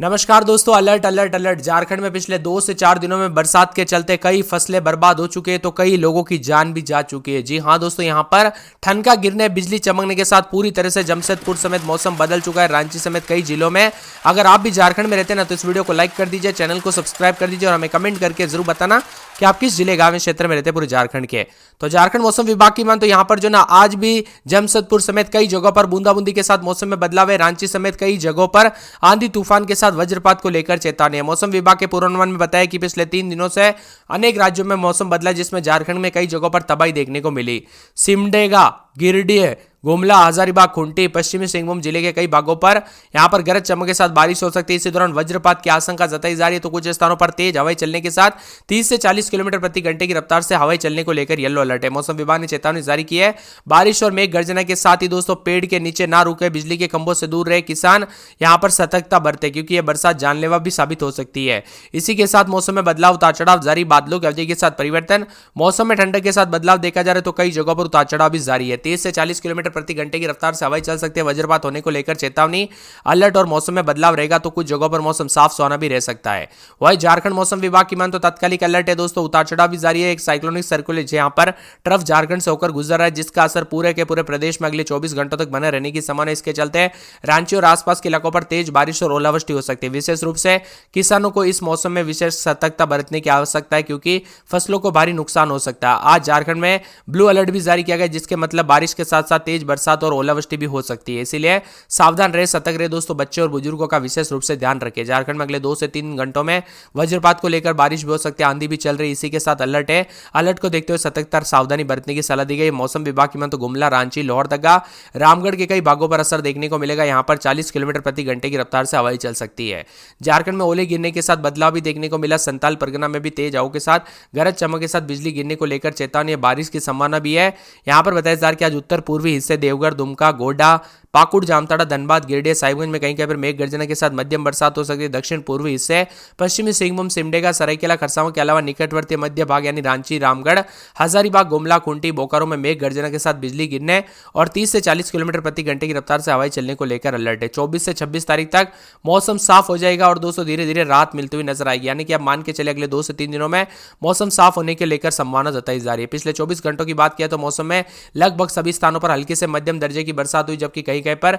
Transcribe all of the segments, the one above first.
नमस्कार दोस्तों, alert alert alert. Jharkhand में पिछले 2 से 4 दिनों में बरसात के चलते कई फसलें बर्बाद हो चुकी है तो कई लोगों की जान भी जा चुकी है। जी हां दोस्तों, यहां पर ठनका गिरने, बिजली चमकने के साथ पूरी तरह से जमशेदपुर समेत मौसम बदल चुका है। रांची समेत कई जिलों में। अगर आप भी झारखंड में रहते हैं ना तो इस वीडियो को लाइक कर दीजिए, चैनल को सब्सक्राइब कर दीजिए और हमें कमेंट करके जरूर बताना कि आप किस जिले, गांव, क्षेत्र में रहते हैं पूरे झारखंड के। तो झारखंड मौसम विभाग की मान तो यहाँ पर जो ना आज भी जमशेदपुर समेत कई जगहों पर बूंदाबूंदी के साथ मौसम में बदलाव है। रांची समेत कई जगहों पर आंधी तूफान के साथ वज्रपात को लेकर चेतावनी है। मौसम विभाग के पूर्वानुमान में बताया कि पिछले 3 दिनों से अनेक राज्यों में मौसम बदला, जिसमें झारखंड में कई जगहों पर तबाही देखने को मिली। सिमडेगा, गिरिडीह, गुमला, हजारीबाग, खूंटी, पश्चिमी सिंहभूम जिले के कई भागों पर यहां पर गरज चमक के साथ बारिश हो सकती है। इसी दौरान वज्रपात की आशंका जताई जा रही है। तो कुछ स्थानों पर तेज हवाएं चलने के साथ 30 से 40 किलोमीटर प्रति घंटे की रफ्तार से हवाएं चलने को लेकर येलो अलर्ट है। मौसम विभाग ने चेतावनी जारी की है। बारिश और मेघ गर्जना के साथ ही दोस्तों पेड़ के नीचे ना रुके, बिजली के खंभों से दूर रहे किसान यहां पर सतर्कता बरते, क्योंकि यह बरसात जानलेवा भी साबित हो सकती है। इसी के साथ मौसम में बदलाव, उतार चढ़ाव जारी, बादलों की अवधि के साथ परिवर्तन, मौसम में ठंडक के साथ बदलाव देखा जा रहा है तो कई जगहों पर उतार चढ़ाव भी जारी है। 30 से 40 किलोमीटर प्रति घंटे की रफ्तार से हवाएं चल सकते हैं। वज्रपात होने को लेकर चेतावनी, अलर्ट और मौसम में बदलाव रहेगा तो कुछ जगहों पर मौसम साफ सुहाना भी रह सकता है। वही झारखंड मौसम विभाग की मान तो तात्कालिक अलर्ट है दोस्तों, उतार चढ़ाव भी जारी है। एक साइक्लोनिक सर्कुलेट यहां पर ट्रफ झारखंड से होकर गुजर रहा है, जिसका असर पूरे के पूरे प्रदेश में अगले 24 घंटों तक बने रहने की संभावना है। इसके चलते रांची और आसपास के इलाकों पर तेज बारिश और ओलावृष्टि हो सकती है। विशेष रूप से किसानों को इस मौसम में विशेष सतर्कता बरतने की आवश्यकता है, क्योंकि फसलों को भारी नुकसान हो सकता है। आज झारखंड में ब्लू अलर्ट भी जारी किया गया, जिसके मतलब बारिश के साथ साथ तेज बरसात और ओलावृष्टि भी हो सकती है। इसीलिए सावधान रहे, सतर्क रहे दोस्तों। बच्चे और बुजुर्गों का विशेष रूप से ध्यान रखें। झारखंड में अगले 2 से 3 घंटों में वज्रपात को लेकर बारिश भी हो सकती है, आंधी भी चल रही है। इसी के साथ अलर्ट है। अलर्ट को देखते हुए सतर्कता और सावधानी बरतने की सलाह दी गई। मौसम विभाग की मान तो गुमला, रांची, लोहरदगा, रामगढ़ के कई भागों पर असर देखने को मिलेगा। यहां पर 40 किलोमीटर प्रति घंटे की रफ्तार से हवाएं चल सकती है। झारखंड में ओले गिरने के साथ बदलाव भी देखने को मिला। संताल परगना में भी तेज हवाओं के साथ गरज चमक के साथ बिजली गिरने को लेकर चेतावनी, बारिश की संभावना भी है। यहां पर बताया जा रहा है कि आज उत्तर पूर्वी हिस्से देवघर, दुमका, गोड्डा, पाकुड़, जामताड़ा, धनबाद, गिरिडीह, साहिबगंज में कहीं पर मेघ गर्जना के साथ मध्यम बरसात हो सकती है। दक्षिण पूर्वी हिस्से पश्चिमी सिंहभूम, सिमडेगा, सरायकेला, खरसावां के अलावा निकटवर्ती मध्य भाग यानी रांची, रामगढ़, हजारीबाग, गुमला, खूंटी, बोकारो में मेघ गर्जना के साथ बिजली गिरने और 30 से 40 किलोमीटर प्रति घंटे की रफ्तार से हवाएं चलने को लेकर अलर्ट है। 24 से 26 तारीख तक मौसम साफ हो जाएगा और दोस्तों धीरे धीरे राहत मिलती हुई नजर आएगी। यानी कि आप मान के चले अगले 2 से 3 दिनों में मौसम साफ होने के लेकर संभावना जताई जा रही है। पिछले 24 घंटों की बात किया तो मौसम में लगभग सभी स्थानों पर हल्की से मध्यम दर्जे की बरसात हुई, जबकि कहीं कहीं पर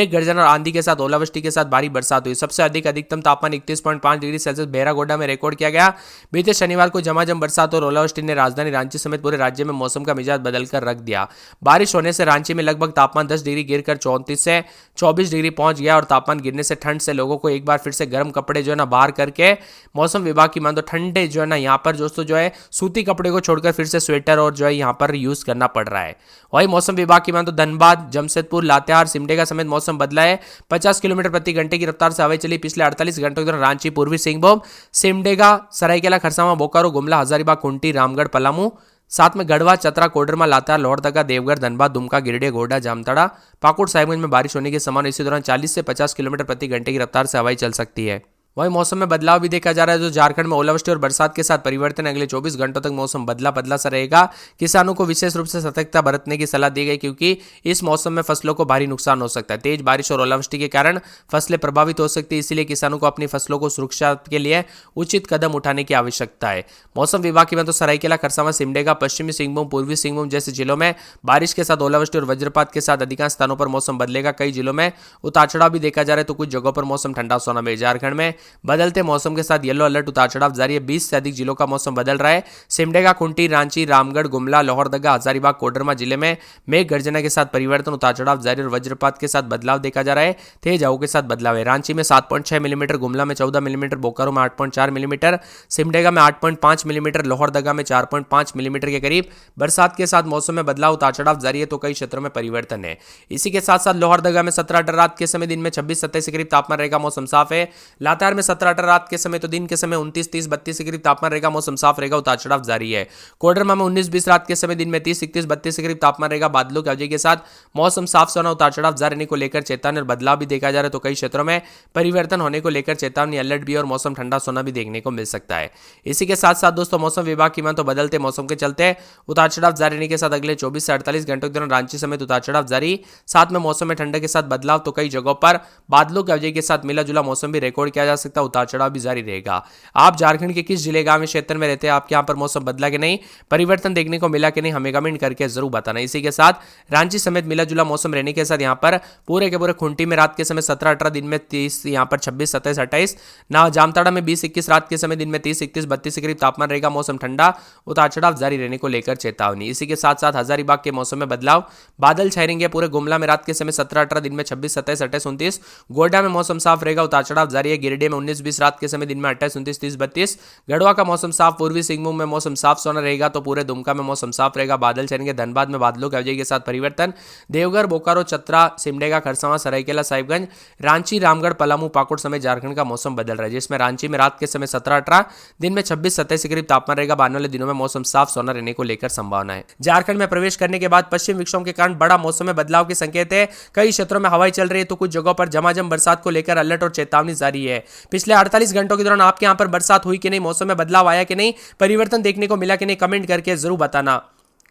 गर्जन और आंधी के साथ ओलावृष्टि के साथ भारी बरसात हुई। सबसे अधिक अधिकतम तापमान 31.5 डिग्री सेल्सियस बेरागोडा में रिकॉर्ड किया गया। बीते शनिवार को झमाझम बरसात और ओलावृष्टि ने राजधानी रांची समेत पूरे राज्य में मौसम का मिजाज बदलकर रख दिया। बारिश होने से रांची में लगभग तापमान 10 डिग्री गिरकर 34 से 24 डिग्री पहुंच गया और तापमान गिरने से ठंड से लोगों को एक बार फिर से गर्म कपड़े जो है ना बाहर करके मौसम विभाग की मान तो ठंडे जो है ना यहाँ पर दोस्तों जो है सूती कपड़े को छोड़कर फिर से स्वेटर और जो है यहाँ पर यूज करना पड़ रहा है। वही मौसम विभाग की मान तो धनबाद, जमशेदपुर, लातेहार, सिमडेगा समेत मौसम बदला है। 50 किलोमीटर प्रति घंटे की रफ्तार से हवाएं चली। पिछले 48 घंटों के दौरान रांची, पूर्वी सिंहभूम, सिमडेगा, सरायकेला, खरसावां, बोकारो, गुमला, हजारीबाग, खूंटी, रामगढ़, पलामू, साथ में गढ़वा, चतरा, कोडरमा, लातेहार, लोहरदगा, देवघर, धनबाद, दुमका, गिरिडीह, गोड्डा, जामताड़ा, पाकुड़, साहिबगंज में बारिश होने की संभावना। इसी दौरान 40 से 50 किलोमीटर प्रति घंटे की रफ्तार से हवाएं चल सकती है। वहीं मौसम में बदलाव भी देखा जा रहा है। जो झारखंड में ओलावृष्टि और बरसात के साथ परिवर्तन, अगले 24 घंटों तक मौसम बदला सा रहेगा। किसानों को विशेष रूप से सतर्कता बरतने की सलाह दी गई, क्योंकि इस मौसम में फसलों को भारी नुकसान हो सकता है। तेज बारिश और ओलावृष्टि के कारण फसलें प्रभावित हो सकती है, इसीलिए किसानों को अपनी फसलों को सुरक्षा के लिए उचित कदम उठाने की आवश्यकता है। मौसम विभाग की बात तो सरायकेला, खरसावां, सिमडेगा, पश्चिमी सिंहभूम, पूर्वी सिंहभूम जैसे जिलों में बारिश के साथ ओलावृष्टि और वज्रपात के साथ अधिकांश स्थानों पर मौसम बदलेगा। कई जिलों में उतार चढ़ाव भी देखा जा रहा है तो कुछ जगहों पर मौसम ठंडा सोना में। झारखंड में बदलते मौसम के साथ येलो अलर्ट, उतार चढ़ाव जारी है। 20 से अधिक जिलों का मौसम बदल रहा है। सिमडेगा, खूंटी, रांची, रामगढ़, गुमला, लोहरदगा, हजारीबाग, कोडरमा जिले में मेघ गर्जना के साथ परिवर्तन, उतार चढ़ाव जारी और वज्रपात के साथ बदलाव देखा जा रहा है। तेज हवाओं के साथ बदलाव है। रांची में 7.6 मिलीमीटर, गुमला में 14 मिलीमीटर, बोकारो में 8.4 मिलीमीटर, सिमडेगा में 8.5 मिलीमीटर, लोहरदगा में 4.5 मिलीमीटर के करीब बरसात के साथ मौसम में बदलाव, उतार चढ़ाव जारी है तो कई क्षेत्रों में परिवर्तन है। इसी के साथ साथ लोहरदगा में 17 रात के समय, दिन में 26-27 के करीब तापमान रहेगा। मौसम साफ है। लातेहार लातेहार में 17-18 रात के समय तो दिन के समय 29-30-32 के करीब तापमान रहेगा, मौसम साफ रहेगा, उतार चढ़ाव जारी है। कोडरमा में 19-20 रात के समय दिन में 30-31-32 के करीब तापमान रहेगा, बादलों की अवधि के साथ मौसम साफ सोना, उतार चढ़ाव जारी रहने को लेकर चेतावनी और बदलाव भी देखा जा रहा है। तो कई क्षेत्रों में परिवर्तन होने को लेकर चेतावनी, अलर्ट भी और मौसम ठंडा सोना भी देखने को मिल सकता है। इसी के साथ साथ दोस्तों मौसम विभाग की मान तो बदलते मौसम के चलते उतार चढ़ाव जारी रहने के साथ अगले 24 से 48 घंटों के दौरान रांची समेत उतार चढ़ाव जारी, साथ में मौसम में ठंडक के साथ बदलाव। तो कई जगहों पर बादलों की अवधि के साथ मिला जुला मौसम भी रिकॉर्ड किया जा सकता है, उतार चढ़ाव भी जारी रहेगा। आप झारखंड के किस जिले गांव क्षेत्र में रहते हैं, आपके यहाँ पर मौसम बदला कि नहीं, परिवर्तन देखने को मिला कि नहीं, हमें कमेंट करके जरूर बताना। इसी के साथ रांची समेत मिला जुला मौसम रहने के साथ यहाँ पर पूरे के पूरे खूंटी में रात के समय 17-18, दिन में 30, यहाँ पर 26-27-28, ना जामताड़ा में 20-21 रात के समय दिन में 30-31-32 के करीब तापमान रहेगा, मौसम ठंडा, उतार चढ़ाव जारी रहने को लेकर चेतावनी। इसी के साथ साथ हजारीबाग के मौसम में बदलाव, बादल छाएंगे पूरे गुमला में रात के समय 17-18, दिन में 26-27-28-29, गोड्डा में मौसम साफ रहेगा, उतार चढ़ाव जारी है। गिरिडीह में 19-20 रात के समय दिन में 28-29-30-32, गढ़वा का मौसम साफ, पूर्वी सिंहभूम में मौसम साफ सोना रहेगा, तो पूरे दुमका में मौसम साफ रहेगा, बादल छाएंगे। धनबाद में बादलों की अवधि के साथ परिवर्तन, देवघर, बोकारो, चतरा, सिमडेगा, खरसावां, सरायकेला, साहिबगंज, रांची, रामगढ़, पलामू, पाकुड़ समेत झारखंड का मौसम बदल रहा है, जिसमें रांची में रात के समय 17-18, दिन में 26-27 के करीब तापमान रहेगा। आने वाले दिनों में मौसम साफ सोना रहने को लेकर संभावना है। झारखंड में प्रवेश करने के बाद पश्चिम विक्षोभ के कारण बड़ा मौसम में बदलाव के संकेत है। कई क्षेत्रों में हवाएं चल रही है, तो कुछ जगहों पर झमाझम बरसात को लेकर अलर्ट और चेतावनी जारी है। पिछले 48 घंटों के दौरान आपके यहां पर बरसात हुई कि नहीं, मौसम में बदलाव आया कि नहीं, परिवर्तन देखने को मिला कि नहीं, कमेंट करके जरूर बताना।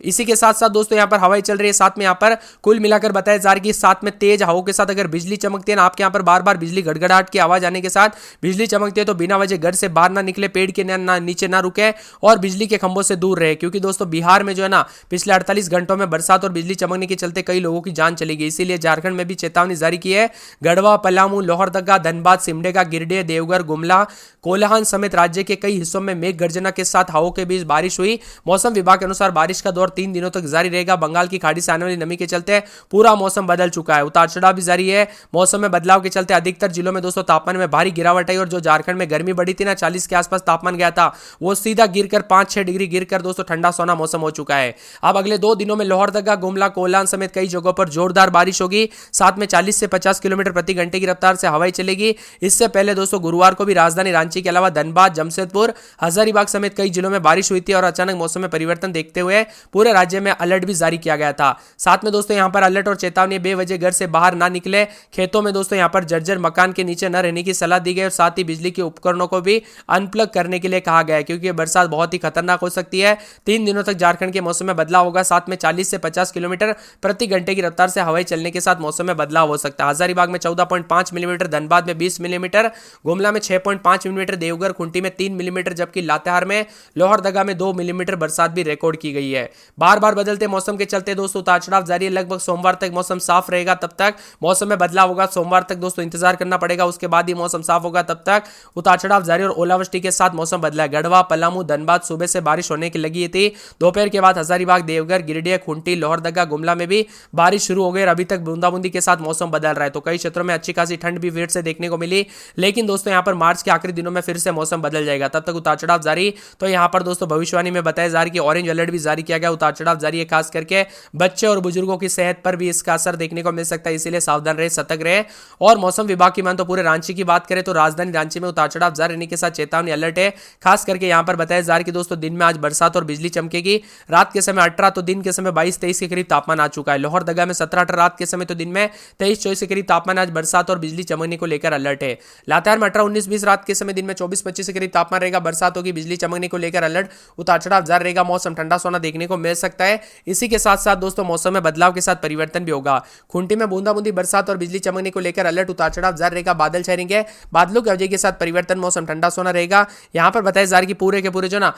इसी के साथ साथ दोस्तों यहाँ पर हवाएं चल रही है, साथ में यहाँ पर कुल मिलाकर बताया जा रहा है कि साथ में तेज हवाओं के साथ अगर बिजली चमकती है ना, आपके यहाँ पर बार बार बिजली गड़गड़ाहट की आवाज आने के साथ बिजली चमकती है, तो बिना वजह घर से बाहर ना निकले, पेड़ के नीचे ना रुके और बिजली के खंभों से दूर रहे, क्योंकि दोस्तों बिहार में जो है ना पिछले 48 घंटों में बरसात और बिजली चमकने के चलते कई लोगों की जान चली गई। इसीलिए झारखंड में भी चेतावनी जारी की है। गढ़वा, पलामू, लोहरदगा, धनबाद, सिमडेगा, गिरिडीह, देवघर, गुमला, कोल्हान समेत राज्य के कई हिस्सों में मेघ गर्जना के साथ हवाओं के बीच बारिश हुई। मौसम विभाग के अनुसार बारिश का दौर 3 दिनों तक जारी रहेगा। बंगाल की खाड़ी से आने वाली नमी के चलते पूरा मौसम बदल चुका है, उतार चढ़ाव भी जारी है। मौसम में बदलाव के चलते अधिकतर जिलों में दोस्तों तापमान में भारी गिरावट आई और जो झारखंड में गर्मी बढ़ी थी ना, 40 के आसपास तापमान गया था, वो सीधा गिरकर 5-6 डिग्री गिरकर दोस्तों ठंडा सोना मौसम हो चुका है। अब अगले 2 दिनों में लोहरदगा, गुमला, कोल्हान समेत कई जगहों पर जोरदार बारिश होगी, साथ में 40 से 50 किलोमीटर प्रति घंटे की रफ्तार से हवाएं चलेगी। इससे पहले दोस्तों गुरुवार को भी राजधानी रांची के अलावा धनबाद, जमशेदपुर, हजारीबाग समेत कई जिलों में बारिश हुई थी और अचानक मौसम में परिवर्तन देखते हुए पूरे राज्य में अलर्ट भी जारी किया गया था। साथ में दोस्तों यहां पर अलर्ट और चेतावनी, बेवजह घर से बाहर ना निकले, खेतों में दोस्तों यहां पर जर्जर मकान के नीचे न रहने की सलाह दी गई और साथ ही बिजली के उपकरणों को भी अनप्लग करने के लिए कहा गया है, क्योंकि बरसात बहुत ही खतरनाक हो सकती है। 3 दिनों तक झारखंड के मौसम में बदलाव होगा, साथ में 40 से 50 किलोमीटर प्रति घंटे की रफ्तार से हवाएं चलने के साथ मौसम में बदलाव हो सकता है। हजारीबाग में 14.5 मिलीमीटर, धनबाद में 20 मिलीमीटर, गुमला में 6.5 मिलीमीटर, देवघर, खूंटी में 3 मिलीमीटर, जबकि लातेहार में, लोहरदगा में 2 मिलीमीटर बरसात भी रिकॉर्ड की गई है। बार बार बदलते मौसम के चलते दोस्तों उतार चढ़ाव जारी है। लगभग सोमवार तक मौसम साफ रहेगा, तब तक मौसम में बदलाव होगा। सोमवार तक दोस्तों इंतजार करना पड़ेगा, उसके बाद ही मौसम साफ होगा, तब तक उतार चढ़ाव जारी और ओलावृष्टि के साथ मौसम बदला है। गढ़वा, पलामू, धनबाद सुबह से बारिश होने की लगी थी, दोपहर के बाद हजारीबाग, देवघर, गिरिडीह, खूंटी, लोहरदगा, गुमला में भी बारिश शुरू हो गई और अभी तक बूंदाबूंदी के साथ मौसम बदल रहा है। तो कई क्षेत्रों में अच्छी खासी ठंड भी फिर से देखने को मिली, लेकिन दोस्तों यहां पर मार्च के आखिरी दिनों में फिर से मौसम बदल जाएगा, तब तक उतार चढ़ाव जारी। तो यहां पर दोस्तों भविष्यवाणी में बताया जा रहा है कि ऑरेंज अलर्ट भी जारी किया गया, उतार चढ़ाव जारी है, खास करके बच्चे और बुजुर्गों की सेहत पर भी इसका असर देखने को मिल सकता है, इसीलिए सावधान रहे, सतर्क रहे। और मौसम विभाग की मान तो पूरे रांची की बात करें तो राजधानी रांची में उतार चढ़ाव जारी रहने के साथ चेतावनी अलर्ट है। खास करके यहां पर बताया जा रहा है कि दोस्तों दिन में आज बरसात और बिजली चमकेगी। रात के समय 18 तो दिन के समय 22-23 के करीब तापमान आ चुका है। लोहरदगा में 17-18 रात के समय तो दिन में 23-24 के करीब तापमान, आज बरसात और बिजली चमकने को लेकर अलर्ट है। लातेहार में 18-19-20 रात के समय दिन में 24-25 के करीब तापमान रहेगा, बरसात होगी, बिजली चमकने को लेकर अलर्ट, उतार चढ़ाव जारी रहेगा, मौसम ठंडा सोना देखने को मिल सकता है। इसी के साथ साथ दोस्तों मौसम में बदलाव के साथ परिवर्तन भी होगा। खूंटी में बूंदाबूंदी बरसात और बिजली चमकने को लेकर अलर्ट, उतार चढ़ाव जारी रहेगा, बादल छाएंगे, बादलों की वजह के साथ परिवर्तन, मौसम ठंडा सोना रहेगा। यहां पर बताया जा रहा है कि पूरे के पूरे जो ना